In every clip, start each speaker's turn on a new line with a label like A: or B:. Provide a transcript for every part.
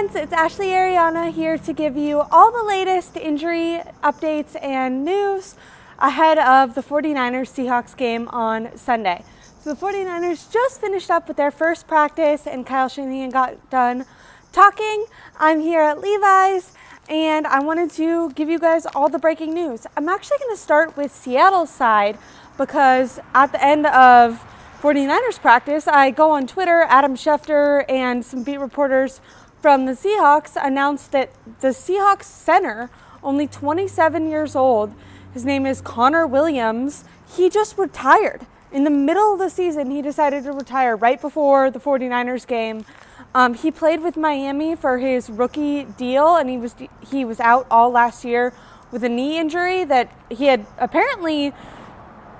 A: friends, it's Aireonna here to give you all the latest injury updates and news ahead of the 49ers Seahawks game on Sunday. So the 49ers just finished up with their first practice and Kyle Shanahan got done talking. I'm here at Levi's and I wanted to give you guys all the breaking news. I'm actually going to start with Seattle's side because at the end of 49ers practice, I go on Twitter, Adam Schefter and some beat reporters from the Seahawks announced that the Seahawks center, only 27 years old, his name is Connor Williams, he just retired. In the middle of the season, he decided to retire right before the 49ers game. He played with Miami for his rookie deal, and he was out all last year with a knee injury that he had apparently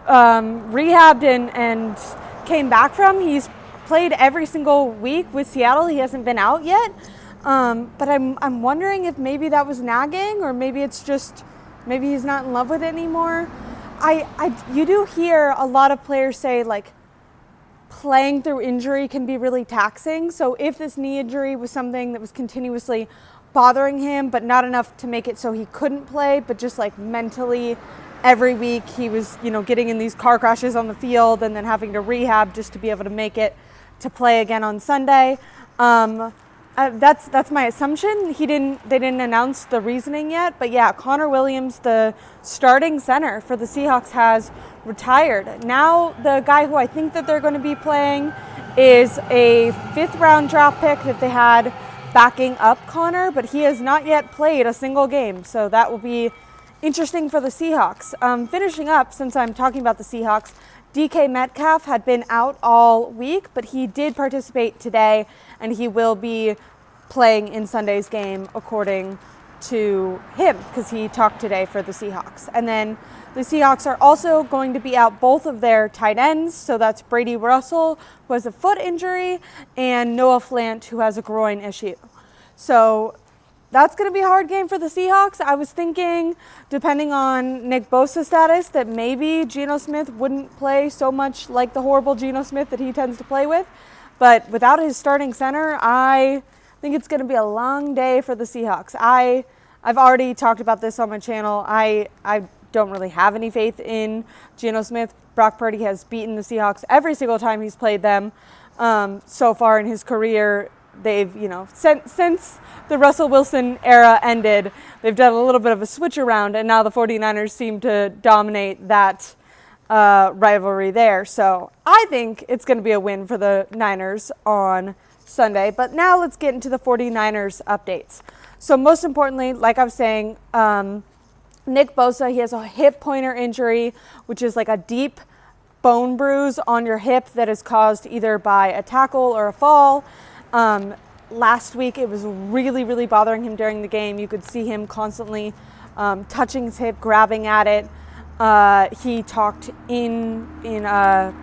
A: rehabbed and came back from. He's played every single week with Seattle. He hasn't been out yet, but I'm wondering if maybe that was nagging, or maybe it's just maybe he's not in love with it anymore. You do hear a lot of players say like playing through injury can be really taxing. So if this knee injury was something that was continuously bothering him, but not enough to make it so he couldn't play, but just like mentally every week he was, getting in these car crashes on the field and then having to rehab just to be able to make it to play again on Sunday. That's my assumption. They didn't announce the reasoning yet, but yeah, Connor Williams, the starting center for the Seahawks, has retired. Now the guy who I think that they're going to be playing is a 5th round draft pick that they had backing up Connor, but he has not yet played a single game, so that will be interesting for the Seahawks. Finishing up, since I'm talking about the Seahawks, DK Metcalf had been out all week, but he did participate today, and he will be playing in Sunday's game according to him, because he talked today for the Seahawks. And then the Seahawks are also going to be out both of their tight ends, so that's Brady Russell, who has a foot injury, and Noah Fant, who has a groin issue. So that's going to be a hard game for the Seahawks. I was thinking, depending on Nick Bosa's status, that maybe Geno Smith wouldn't play so much like the horrible Geno Smith that he tends to play with. But without his starting center, I think it's going to be a long day for the Seahawks. I've already talked about this on my channel. I don't really have any faith in Geno Smith. Brock Purdy has beaten the Seahawks every single time he's played them so far in his career. They've, since the Russell Wilson era ended, they've done a little bit of a switch around, and now the 49ers seem to dominate that rivalry there. So I think it's going to be a win for the Niners on Sunday. But now let's get into the 49ers updates. So most importantly, like I was saying, Nick Bosa, he has a hip pointer injury, which is like a deep bone bruise on your hip that is caused either by a tackle or a fall. Last week, it was really, really bothering him during the game. You could see him constantly touching his hip, grabbing at it. He talked in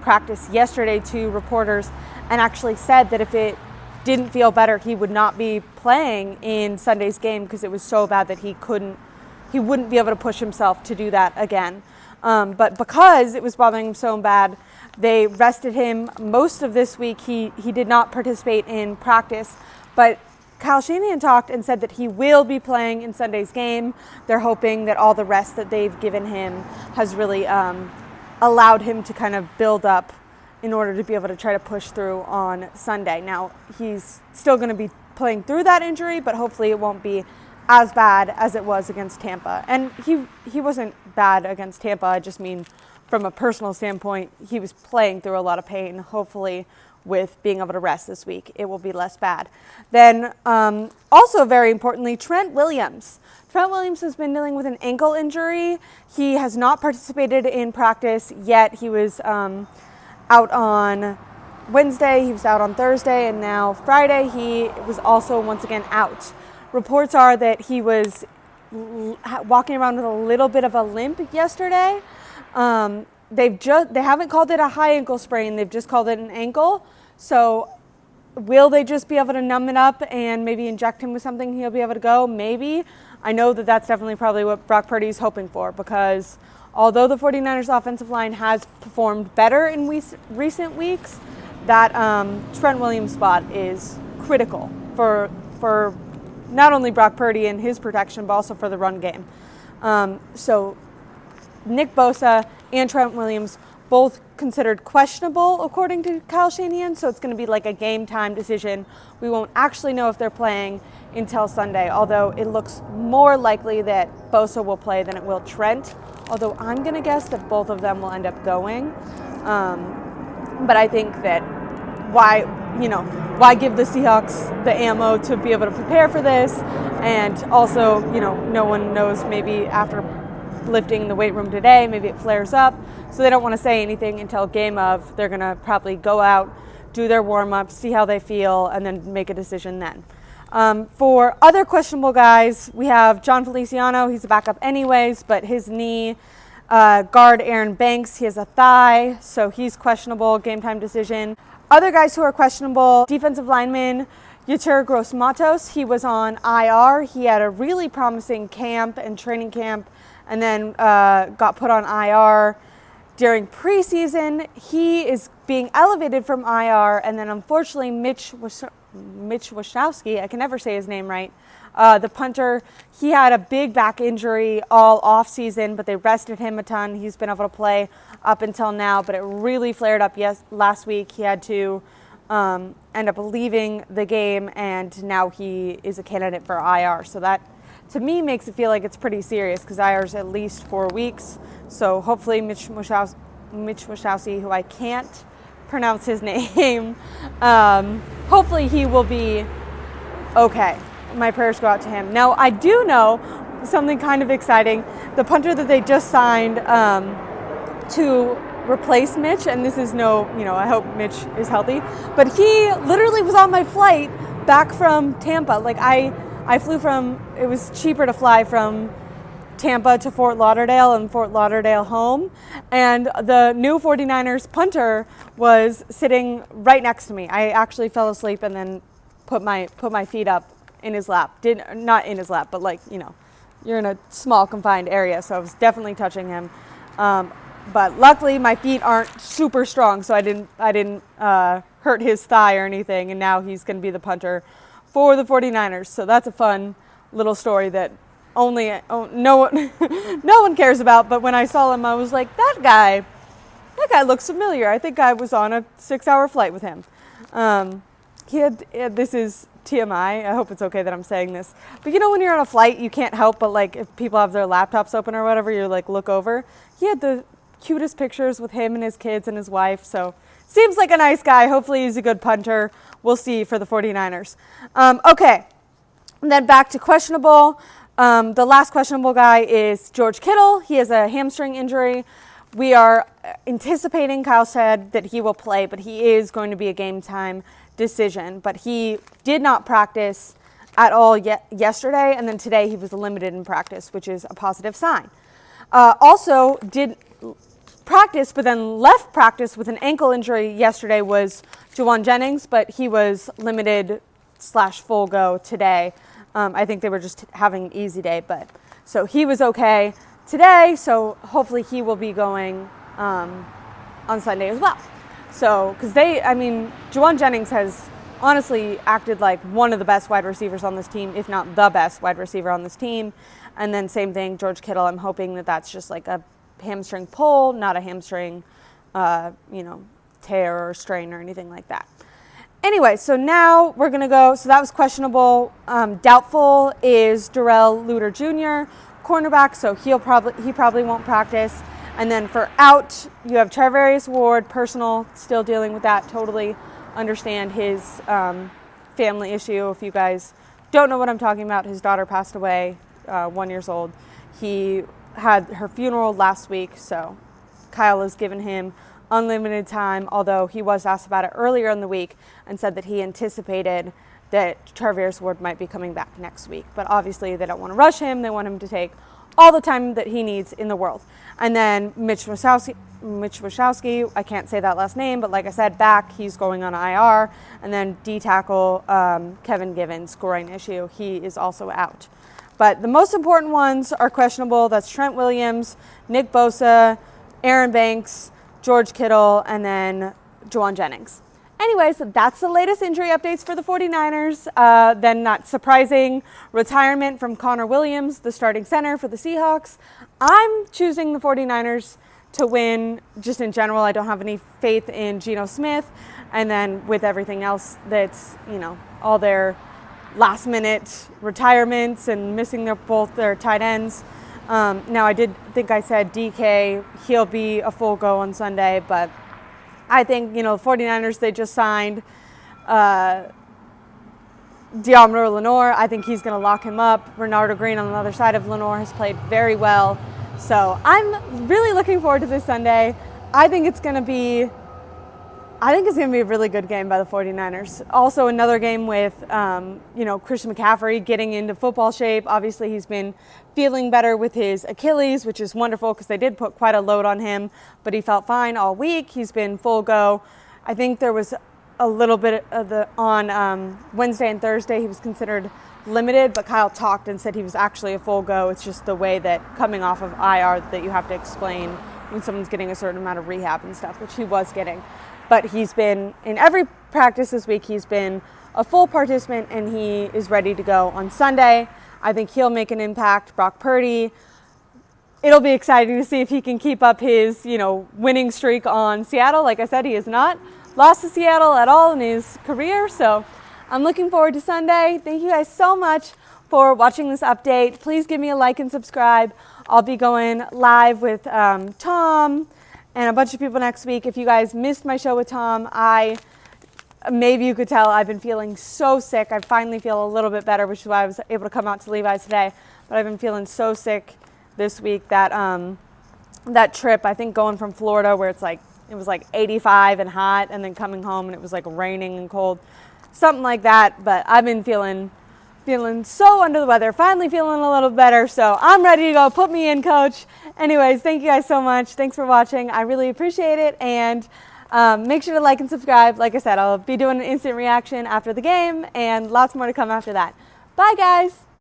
A: practice yesterday to reporters and actually said that if it didn't feel better, he would not be playing in Sunday's game because it was so bad that he wouldn't be able to push himself to do that again. But because it was bothering him so bad, they rested him most of this week. He did not participate in practice, but Kyle Shanahan talked and said that he will be playing in Sunday's game. They're hoping that all the rest that they've given him has really allowed him to kind of build up in order to be able to try to push through on Sunday. Now, he's still going to be playing through that injury, but hopefully it won't be as bad as it was against Tampa. And he wasn't bad against Tampa. I just mean from a personal standpoint, he was playing through a lot of pain. Hopefully with being able to rest this week, it will be less bad. Then also very importantly, Trent Williams. Trent Williams has been dealing with an ankle injury. He has not participated in practice yet. He was out on Wednesday, he was out on Thursday, and now Friday he was also once again out. Reports are that he was walking around with a little bit of a limp yesterday. They haven't called it a high ankle sprain, they've just called it an ankle. So will they just be able to numb it up and maybe inject him with something, he'll be able to go? Maybe. I know that that's definitely probably what Brock Purdy is hoping for, because although the 49ers offensive line has performed better in recent weeks, that Trent Williams spot is critical for not only Brock Purdy and his protection, but also for the run game. So Nick Bosa and Trent Williams both considered questionable according to Kyle Shanahan, so it's going to be like a game time decision. We won't actually know if they're playing until Sunday, although it looks more likely that Bosa will play than it will Trent, although I'm going to guess that both of them will end up going. But I think that why give the Seahawks the ammo to be able to prepare for this? And also, no one knows, maybe after lifting in the weight room today, maybe it flares up. So they don't want to say anything until game of. They're going to probably go out, do their warm-up, see how they feel, and then make a decision then. For other questionable guys, we have John Feliciano. He's a backup anyways, but his knee. Guard Aaron Banks, he has a thigh, so he's questionable, game time decision. Other guys who are questionable, defensive lineman Yetur Gross-Matos, he was on IR. He had a really promising camp and training camp, and then got put on IR during preseason. He is being elevated from IR, and then unfortunately Mitch Wachowski, I can never say his name right, the punter, he had a big back injury all off season, but they rested him a ton. He's been able to play up until now, but it really flared up last week. He had to end up leaving the game, and now he is a candidate for IR. So that, to me, makes it feel like it's pretty serious, because IR is at least 4 weeks. So hopefully Mitch Wachowski, who I can't pronounce his name, hopefully he will be okay. My prayers go out to him. Now, I do know something kind of exciting. The punter that they just signed to replace Mitch, and this is I hope Mitch is healthy, but he literally was on my flight back from Tampa. Like I flew it was cheaper to fly from Tampa to Fort Lauderdale and Fort Lauderdale home, and the new 49ers punter was sitting right next to me. I actually fell asleep and then put my feet up in his lap. Not in his lap, but you're in a small confined area, so I was definitely touching him. But luckily my feet aren't super strong, so I didn't hurt his thigh or anything, and now he's going to be the punter for the 49ers. So that's a fun little story that no one cares about, but when I saw him I was like, that guy looks familiar. I think I was on a 6-hour flight with him. This is TMI. I hope it's okay that I'm saying this. But when you're on a flight, you can't help but if people have their laptops open or whatever, you look over. He had the cutest pictures with him and his kids and his wife. So seems like a nice guy. Hopefully he's a good punter. We'll see for the 49ers. Okay. And then back to questionable. The last questionable guy is George Kittle. He has a hamstring injury. We are anticipating, Kyle said, that he will play, but he is going to be a game time decision. But he did not practice at all yesterday, and then today he was limited in practice, which is a positive sign. Also did practice, but then left practice with an ankle injury yesterday was Juwan Jennings, but he was limited / full go today. I think they were just having an easy day, but so he was okay today, so hopefully he will be going on Sunday as well. So, because Juwan Jennings has honestly acted like one of the best wide receivers on this team, if not the best wide receiver on this team. And then same thing, George Kittle, I'm hoping that that's just like a hamstring pull, not a hamstring, tear or strain or anything like that. Anyway, so now we're going to go, so that was questionable. Doubtful is Darrell Luter Jr., cornerback, so he probably won't practice. And then for out, you have Charvarius Ward, personal, still dealing with that. Totally understand his family issue. If you guys don't know what I'm talking about, his daughter passed away, 1 year old. He had her funeral last week, so Kyle has given him unlimited time, although he was asked about it earlier in the week and said that he anticipated that Charvarius Ward might be coming back next week. But obviously they don't want to rush him. They want him to take all the time that he needs in the world. And then Mitch Wachowski, I can't say that last name, but like I said, back, he's going on IR. And then D-tackle Kevin Givens, groin issue, he is also out. But the most important ones are questionable. That's Trent Williams, Nick Bosa, Aaron Banks, George Kittle, and then Juwan Jennings. Anyways, that's the latest injury updates for the 49ers. Then that surprising retirement from Connor Williams, the starting center for the Seahawks. I'm choosing the 49ers to win just in general. I don't have any faith in Geno Smith. And then with everything else that's, all their last minute retirements and missing both their tight ends. Now I did think I said DK, he'll be a full go on Sunday, but I think, the 49ers, they just signed Deommodore Lenoir. I think he's going to lock him up. Renardo Green on the other side of Lenoir has played very well. So I'm really looking forward to this Sunday. I think it's going to be a really good game by the 49ers. Also another game with, Christian McCaffrey getting into football shape. Obviously, he's been feeling better with his Achilles, which is wonderful because they did put quite a load on him, but he felt fine all week. He's been full go. I think there was a little bit of on Wednesday and Thursday, he was considered limited, but Kyle talked and said he was actually a full go. It's just the way that coming off of IR that you have to explain when someone's getting a certain amount of rehab and stuff, which he was getting. But he's been in every practice this week. He's been a full participant, and he is ready to go on Sunday. I think he'll make an impact. Brock Purdy, it'll be exciting to see if he can keep up his, winning streak on Seattle. Like I said, he has not lost to Seattle at all in his career. So I'm looking forward to Sunday. Thank you guys so much for watching this update. Please give me a like and subscribe. I'll be going live with Tom and a bunch of people next week. If you guys missed my show with Tom, maybe you could tell I've been feeling so sick. I finally feel a little bit better, which is why I was able to come out to Levi's today. But I've been feeling so sick this week that that trip, I think going from Florida where it was 85 and hot, and then coming home and it was raining and cold, something like that. But I've been feeling so under the weather, finally feeling a little better. So I'm ready to go. Put me in, coach. Anyways, thank you guys so much. Thanks for watching. I really appreciate it. And make sure to like and subscribe. Like I said, I'll be doing an instant reaction after the game and lots more to come after that. Bye, guys.